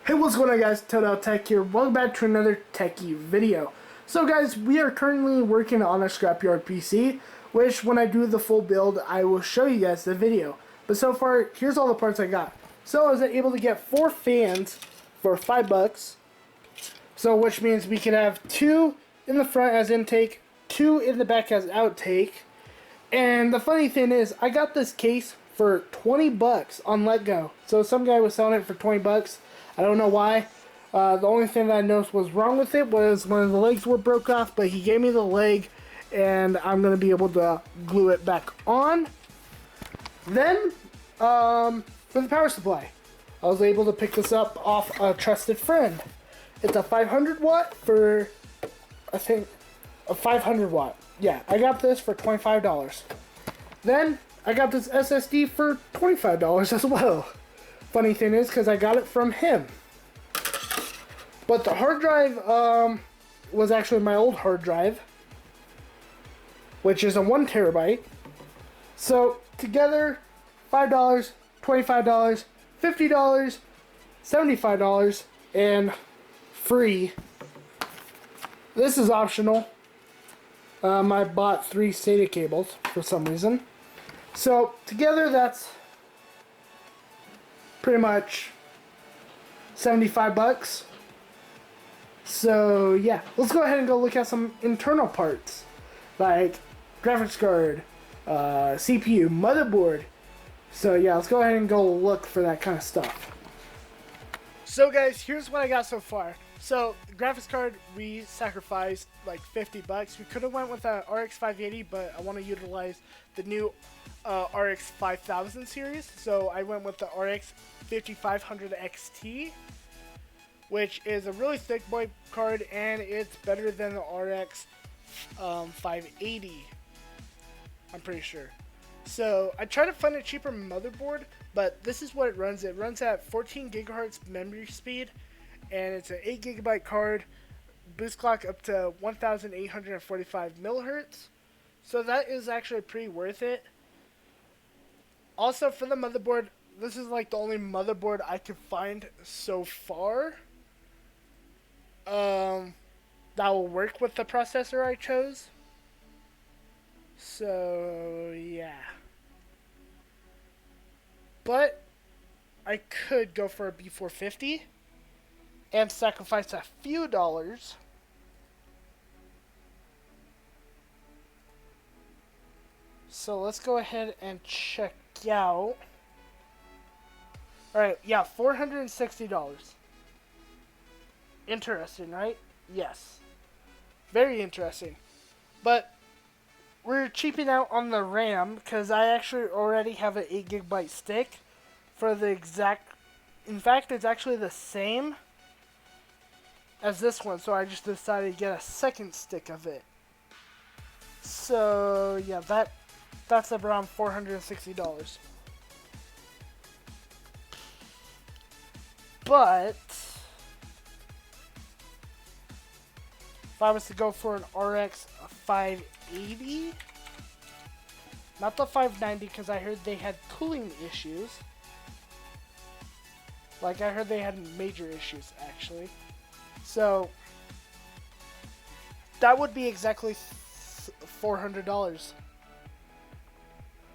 Hey, what's going on, guys? Untitled Tech here. Welcome back to another techie video. So guys, we are currently working on a Scrapyard PC, which when I do the full build, I will show you guys the video. But so far, here's all the parts I got. So I was able to get 4 fans for $5. So which means we can have 2 in the front as intake, 2 in the back as outtake. And the funny thing is, I got this case for $20 on LetGo. So some guy was selling it for $20. I don't know why. The only thing that I noticed was wrong with it was one of the legs were broke off, but he gave me the leg, and I'm going to be able to glue it back on. Then, for the power supply, I was able to pick this up off a trusted friend. It's a 500 watt for, I think, a 500 watt. Yeah, I got this for $25. Then, I got this SSD for $25 as well. Funny thing is, because I got it from him. But the hard drive was actually my old hard drive, which is a 1 terabyte. So together, $5, $25, $50, $75, and free. This is optional. I bought 3 SATA cables for some reason. So together, that's pretty much $75. So yeah, let's go ahead and go look at some internal parts like graphics card, CPU, motherboard. So yeah, let's go ahead and go look for that kind of stuff. So guys, here's what I got so far. So the graphics card, we sacrificed like $50. We could have went with a RX 580, but I want to utilize the new RX 5000 series. So I went with the RX 5500 XT, which is a really thick boy card, and it's better than the RX 580. I'm pretty sure. So I tried to find a cheaper motherboard, but this is what it runs. It runs at 14 gigahertz memory speed, and it's an 8 gigabyte card, boost clock up to 1845 millihertz. So that is actually pretty worth it. Also for the motherboard, this is like the only motherboard I could find so far that will work with the processor I chose. So yeah, but I could go for a B450 and sacrifice a few dollars. So let's go ahead and check out. Alright, yeah, $460. Interesting, right? Yes. Very interesting. But we're cheaping out on the RAM because I actually already have an 8 gigabyte stick for the exact. In fact, it's actually the same as this one, so I just decided to get a second stick of it. So yeah, that's around $460. But if I was to go for an RX 580, not the 590, because I heard they had cooling issues. Like, I heard they had major issues, actually. So that would be exactly $400.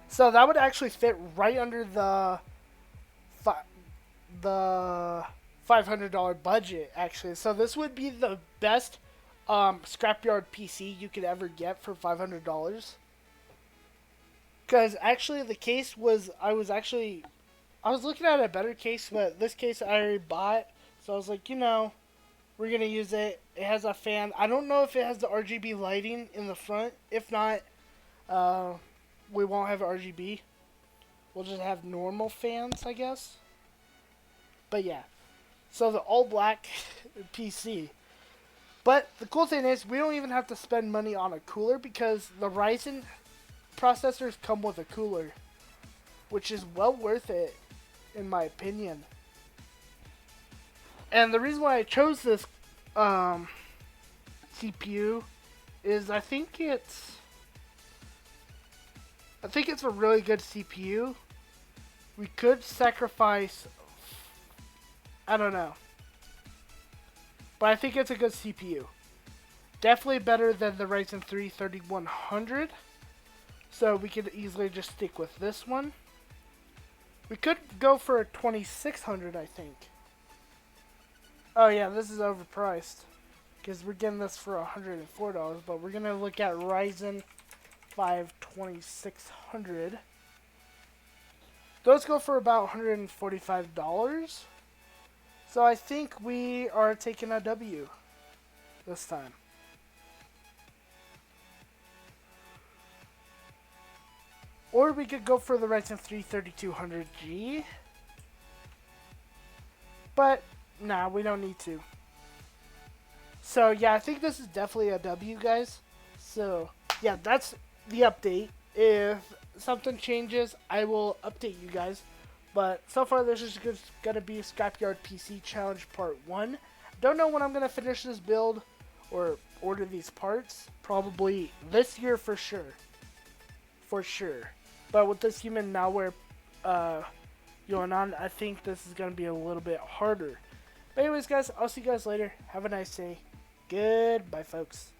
So that would actually fit right under the $500 budget, actually. So this would be the best Scrapyard PC you could ever get for $500. Because actually the case was, I was looking at a better case, but this case I already bought. So I was like, you know, we're going to use it. It has a fan. I don't know if it has the RGB lighting in the front. If not, we won't have RGB. We'll just have normal fans, I guess. But yeah. So the all black PC. But the cool thing is, we don't even have to spend money on a cooler because the Ryzen processors come with a cooler, which is well worth it, in my opinion. And the reason why I chose this CPU is I think it's a really good CPU. We could sacrifice, I don't know. but I think it's a good CPU. Definitely better than the Ryzen 3 3100. So we could easily just stick with this one. We could go for a 2600, I think. Oh yeah, this is overpriced. Because we're getting this for $104, but we're going to look at Ryzen 5 2600. Those go for about $145. So I think we are taking a W this time. Or we could go for the Ryzen 3 3200G. But, nah, we don't need to. So, yeah, I think this is definitely a W, guys. So, yeah, that's the update. If something changes, I will update you guys. But so far, this is just going to be Scrapyard PC Challenge Part 1. Don't know when I'm going to finish this build or order these parts. Probably this year for sure. For sure. But with this human malware going on, I think this is going to be a little bit harder. But anyways, guys, I'll see you guys later. Have a nice day. Goodbye, folks.